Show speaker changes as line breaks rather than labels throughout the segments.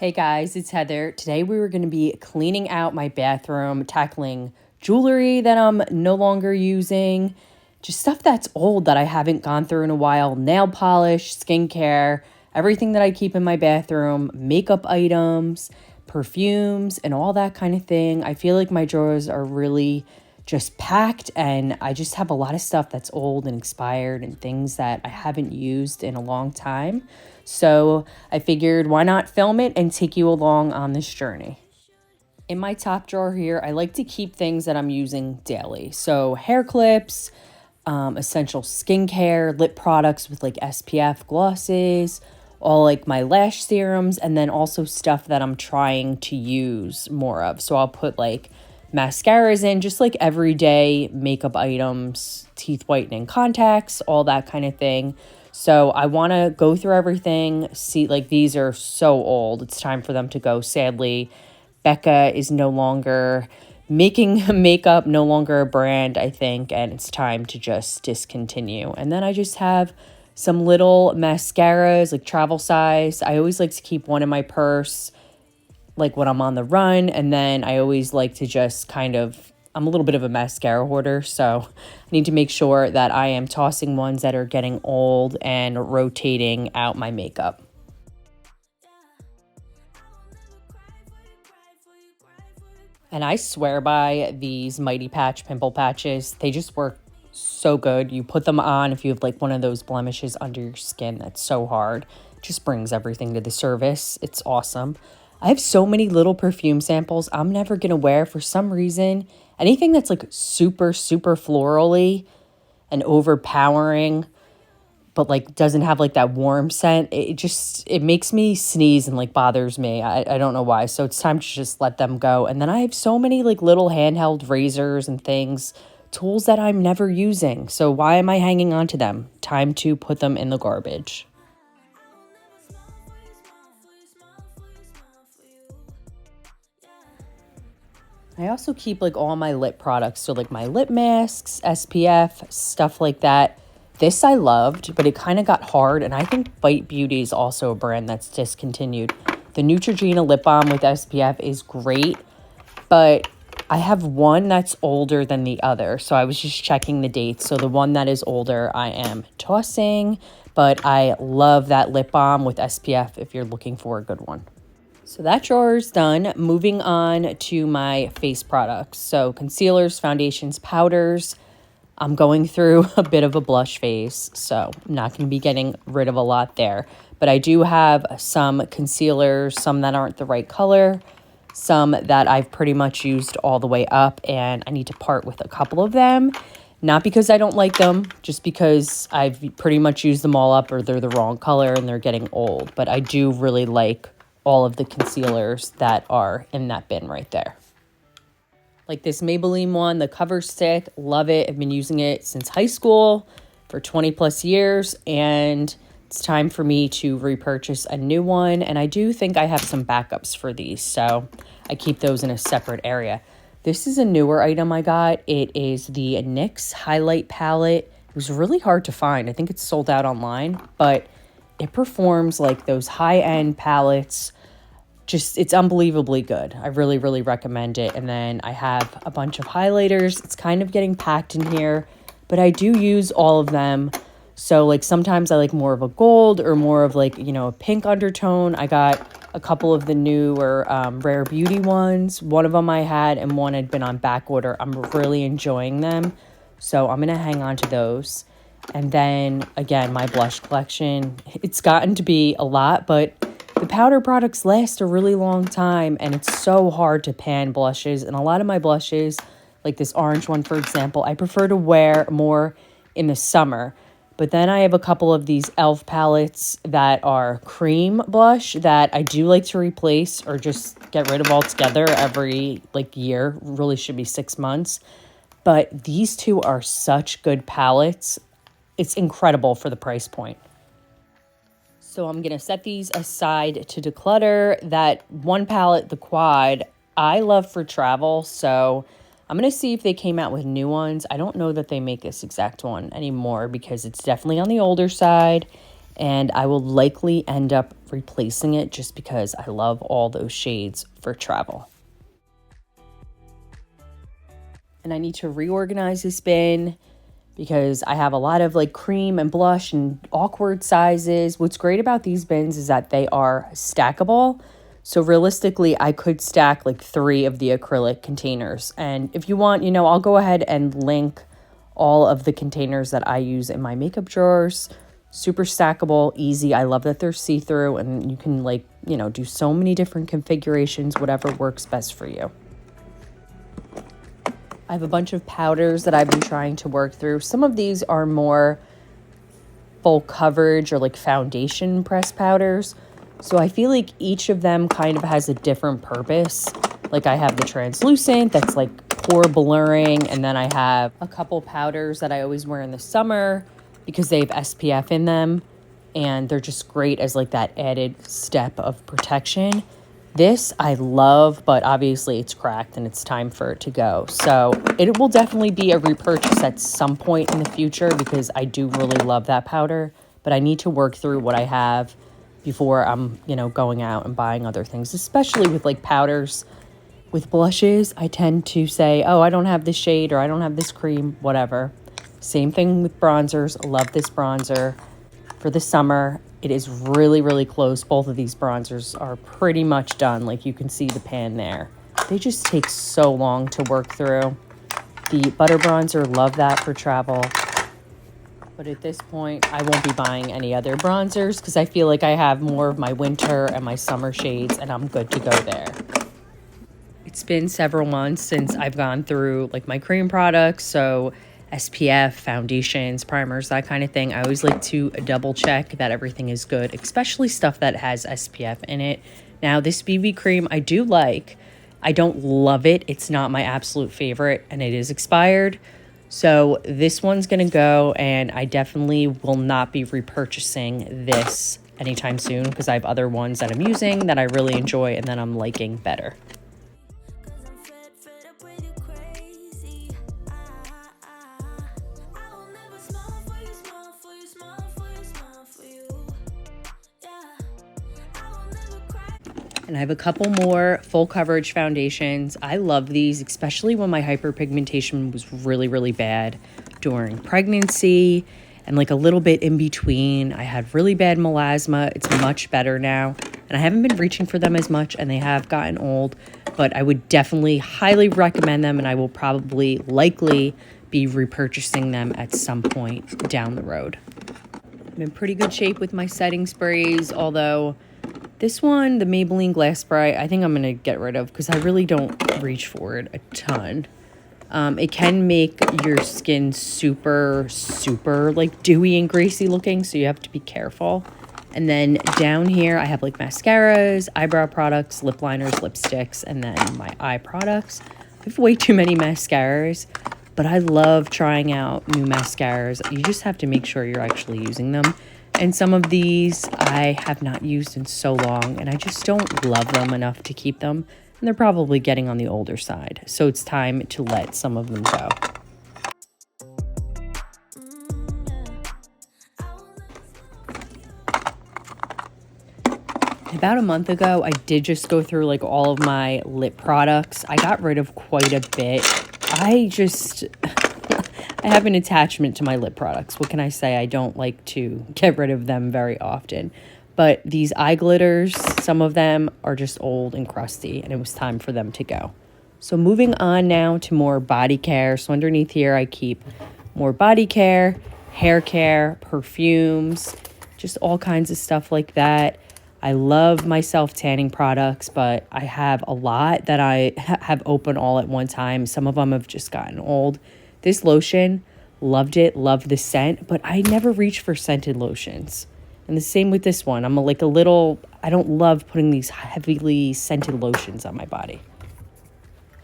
Hey guys, it's Heather. Today we were going to be cleaning out my bathroom, tackling jewelry that I'm no longer using, just stuff that's old that I haven't gone through in a while, nail polish, skincare, everything that I keep in my bathroom, makeup items, perfumes, and all that kind of thing. I feel like my drawers are really just packed and I just have a lot of stuff that's old and expired and things that I haven't used in a long time. So I figured why not film it and take you along on this journey. In my top drawer here, I like to keep things that I'm using daily. So hair clips, essential skincare, lip products with like SPF glosses, all like my lash serums, and then also stuff that I'm trying to use more of. So I'll put like mascaras in, just like everyday makeup items, teeth whitening contacts, all that kind of thing. So I want to go through everything, see, like these are so old. It's time for them to go. Sadly, Becca is no longer making makeup, no longer a brand, I think, and it's time to just discontinue. And then I just have some little mascaras, like travel size. I always like to keep one in my purse, like when I'm on the run, and then I always like to just I'm a little bit of a mascara hoarder, so I need to make sure that I am tossing ones that are getting old and rotating out my makeup. And I swear by these Mighty Patch pimple patches. They just work so good. You put them on if you have like one of those blemishes under your skin that's so hard. It just brings everything to the surface. It's awesome. I have so many little perfume samples I'm never going to wear for some reason. Anything that's like super, super florally and overpowering, but like doesn't have like that warm scent, it makes me sneeze and like bothers me. I don't know why. So it's time to just let them go. And then I have so many like little handheld razors and things, tools that I'm never using. So why am I hanging on to them? Time to put them in the garbage. I also keep like all my lip products. So like my lip masks, SPF, stuff like that. This I loved, but it kind of got hard. And I think Bite Beauty is also a brand that's discontinued. The Neutrogena lip balm with SPF is great, but I have one that's older than the other. So I was just checking the dates. So the one that is older, I am tossing, but I love that lip balm with SPF if you're looking for a good one. So that drawer is done. Moving on to my face products. So concealers, foundations, powders. I'm going through a bit of a blush phase, so I'm not going to be getting rid of a lot there. But I do have some concealers, some that aren't the right color, some that I've pretty much used all the way up, and I need to part with a couple of them. Not because I don't like them, just because I've pretty much used them all up or they're the wrong color and they're getting old. But I do really like all of the concealers that are in that bin right there. Like this Maybelline one, the cover stick, love it. I've been using it since high school for 20 plus years, and it's time for me to repurchase a new one. And I do think I have some backups for these, so I keep those in a separate area. This is a newer item I got. It is the NYX highlight palette. It was really hard to find. I think it's sold out online, but it performs like those high-end palettes. Just, it's unbelievably good. I really, really recommend it. And then I have a bunch of highlighters. It's kind of getting packed in here, but I do use all of them. So like sometimes I like more of a gold or more of like, a pink undertone. I got a couple of the newer Rare Beauty ones. One of them I had and one had been on back order. I'm really enjoying them. So I'm going to hang on to those. And then, again, my blush collection, it's gotten to be a lot, but the powder products last a really long time, and it's so hard to pan blushes. And a lot of my blushes, like this orange one, for example, I prefer to wear more in the summer. But then I have a couple of these e.l.f. palettes that are cream blush that I do like to replace or just get rid of altogether every, year. Really should be 6 months. But these two are such good palettes. It's incredible for the price point. So I'm going to set these aside to declutter. That one palette, the quad, I love for travel. So I'm going to see if they came out with new ones. I don't know that they make this exact one anymore because it's definitely on the older side. and I will likely end up replacing it just because I love all those shades for travel. And I need to reorganize this bin because I have a lot of like cream and blush and awkward sizes. What's great about these bins is that they are stackable. So realistically, I could stack like 3 of the acrylic containers. And if you want, I'll go ahead and link all of the containers that I use in my makeup drawers. Super stackable, easy. I love that they're see-through and you can do so many different configurations, whatever works best for you. I have a bunch of powders that I've been trying to work through. Some of these are more full coverage or like foundation press powders. So I feel like each of them kind of has a different purpose. Like I have the translucent that's like pore blurring. And then I have a couple powders that I always wear in the summer because they have SPF in them. And they're just great as like that added step of protection. This I love, but obviously it's cracked and it's time for it to go. So it will definitely be a repurchase at some point in the future because I do really love that powder, but I need to work through what I have before I'm, going out and buying other things, especially with like powders. With blushes, I tend to say, oh, I don't have this shade or I don't have this cream, whatever. Same thing with bronzers. I love this bronzer for the summer. It is really, really close. Both of these bronzers are pretty much done. Like you can see the pan there. They just take so long to work through. The butter bronzer, love that for travel. But at this point, I won't be buying any other bronzers because I feel like I have more of my winter and my summer shades and I'm good to go there. It's been several months since I've gone through like my cream products. So SPF, foundations, primers, that kind of thing. I always like to double check that everything is good, especially stuff that has SPF in it. Now, this BB cream I do like. I don't love it. It's not my absolute favorite, and it is expired. So this one's going to go, and I definitely will not be repurchasing this anytime soon because I have other ones that I'm using that I really enjoy and that I'm liking better. And I have a couple more full coverage foundations. I love these, especially when my hyperpigmentation was really, really bad during pregnancy and like a little bit in between. I had really bad melasma. It's much better now. And I haven't been reaching for them as much and they have gotten old, but I would definitely highly recommend them and I will probably likely be repurchasing them at some point down the road. I'm in pretty good shape with my setting sprays, although this one, the Maybelline Glass Spray, I think I'm going to get rid of because I really don't reach for it a ton. It can make your skin super, super like dewy and greasy looking, so you have to be careful. And then down here, I have like mascaras, eyebrow products, lip liners, lipsticks, and then my eye products. I have way too many mascaras, but I love trying out new mascaras. You just have to make sure you're actually using them. And some of these I have not used in so long, and I just don't love them enough to keep them. And they're probably getting on the older side. So it's time to let some of them go. About a month ago, I did just go through like all of my lip products. I got rid of quite a bit. I have an attachment to my lip products. What can I say? I don't like to get rid of them very often. But these eye glitters, some of them are just old and crusty, and it was time for them to go. So moving on now to more body care. So underneath here, I keep more body care, hair care, perfumes, just all kinds of stuff like that. I love my self-tanning products, but I have a lot that I have open all at one time. Some of them have just gotten old. This lotion, loved it, loved the scent, but I never reach for scented lotions. And the same with this one. I don't love putting these heavily scented lotions on my body.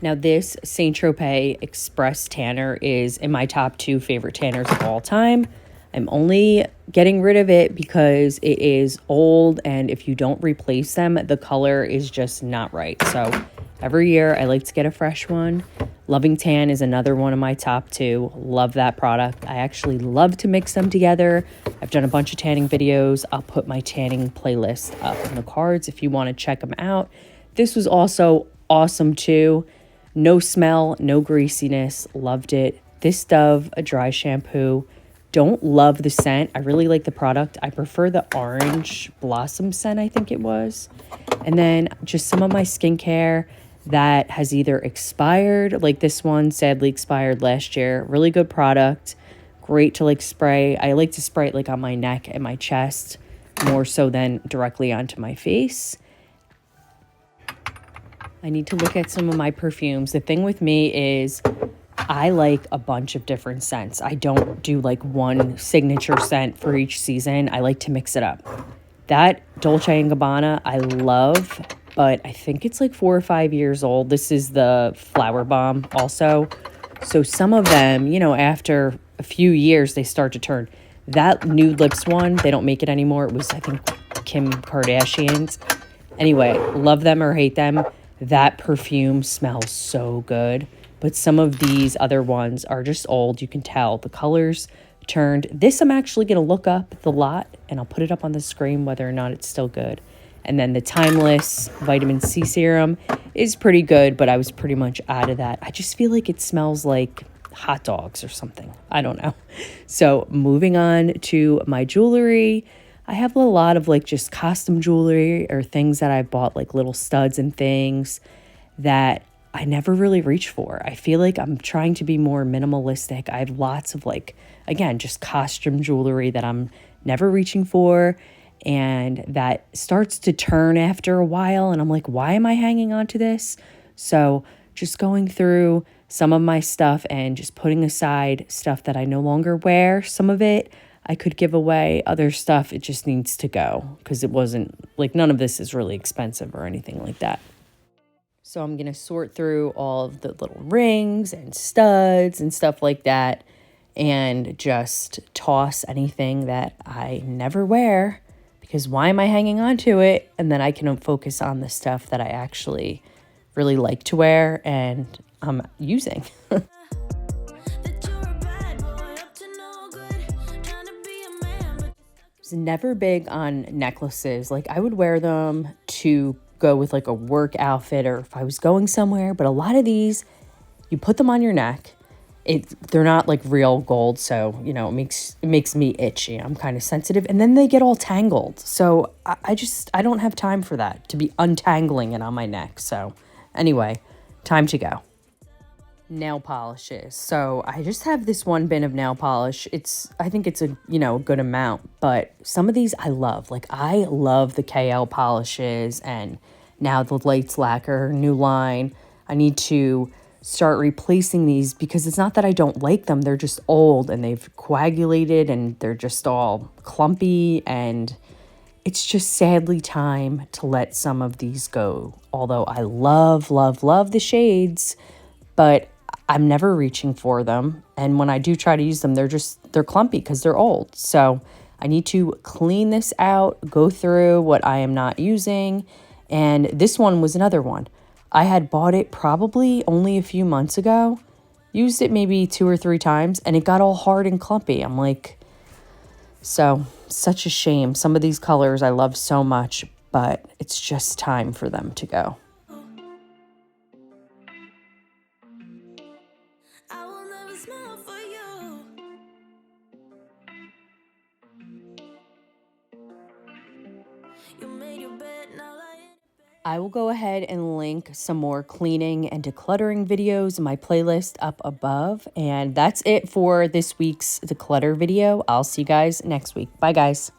Now this Saint Tropez Express Tanner is in my top 2 favorite tanners of all time. I'm only getting rid of it because it is old, and if you don't replace them, the color is just not right. So every year I like to get a fresh one. Loving Tan is another one of my top 2. Love that product. I actually love to mix them together. I've done a bunch of tanning videos. I'll put my tanning playlist up in the cards if you want to check them out. This was also awesome too. No smell, no greasiness. Loved it. This Dove, a dry shampoo. Don't love the scent. I really like the product. I prefer the orange blossom scent, I think it was. And then just some of my skincare that has either expired, like this one sadly expired last year. Really good product. Great to like spray. I like to spray it like on my neck and my chest more so than directly onto my face. I need to look at some of my perfumes. The thing with me is I like a bunch of different scents. I don't do like one signature scent for each season. I like to mix it up. That Dolce & Gabbana I love, but I think it's like 4 or 5 years old. This is the Flower Bomb also. So some of them, you know, after a few years, they start to turn. That Nude Lips one, they don't make it anymore. It was, I think, Kim Kardashian's. Anyway, love them or hate them. That perfume smells so good. But some of these other ones are just old. You can tell the colors turned. This I'm actually going to look up the lot and I'll put it up on the screen whether or not it's still good. And then the Timeless Vitamin C Serum is pretty good, but I was pretty much out of that. I just feel like it smells like hot dogs or something. I don't know. So moving on to my jewelry. I have a lot of like just costume jewelry or things that I bought, like little studs and things that I never really reach for. I feel like I'm trying to be more minimalistic. I have lots of like, again, just costume jewelry that I'm never reaching for. And that starts to turn after a while. And I'm like, why am I hanging on to this? So just going through some of my stuff and just putting aside stuff that I no longer wear. Some of it I could give away. Other stuff, it just needs to go because it wasn't like none of this is really expensive or anything like that. So I'm going to sort through all of the little rings and studs and stuff like that and just toss anything that I never wear because why am I hanging on to it? And then I can focus on the stuff that I actually really like to wear and I'm using. I was never big on necklaces. Like I would wear them to go with like a work outfit or if I was going somewhere, but a lot of these you put them on your neck. They're not like real gold, so you know it makes me itchy. I'm kind of sensitive, and then they get all tangled. So I don't have time for that to be untangling it on my neck. So anyway, time to go. Nail polishes. So I just have this one bin of nail polish. I think it's a good amount, but some of these I love. Like I love the KL polishes and now the Lights Lacquer new line. I need to start replacing these because it's not that I don't like them. They're just old and they've coagulated and they're just all clumpy and it's just sadly time to let some of these go. Although I love, love, love the shades, but I'm never reaching for them. And when I do try to use them, they're clumpy because they're old. So I need to clean this out, go through what I am not using. And this one was another one. I had bought it probably only a few months ago, used it maybe 2 or 3 times, and it got all hard and clumpy. I'm like, so such a shame. Some of these colors I love so much, but it's just time for them to go. I will go ahead and link some more cleaning and decluttering videos in my playlist up above. And that's it for this week's declutter video. I'll see you guys next week. Bye, guys.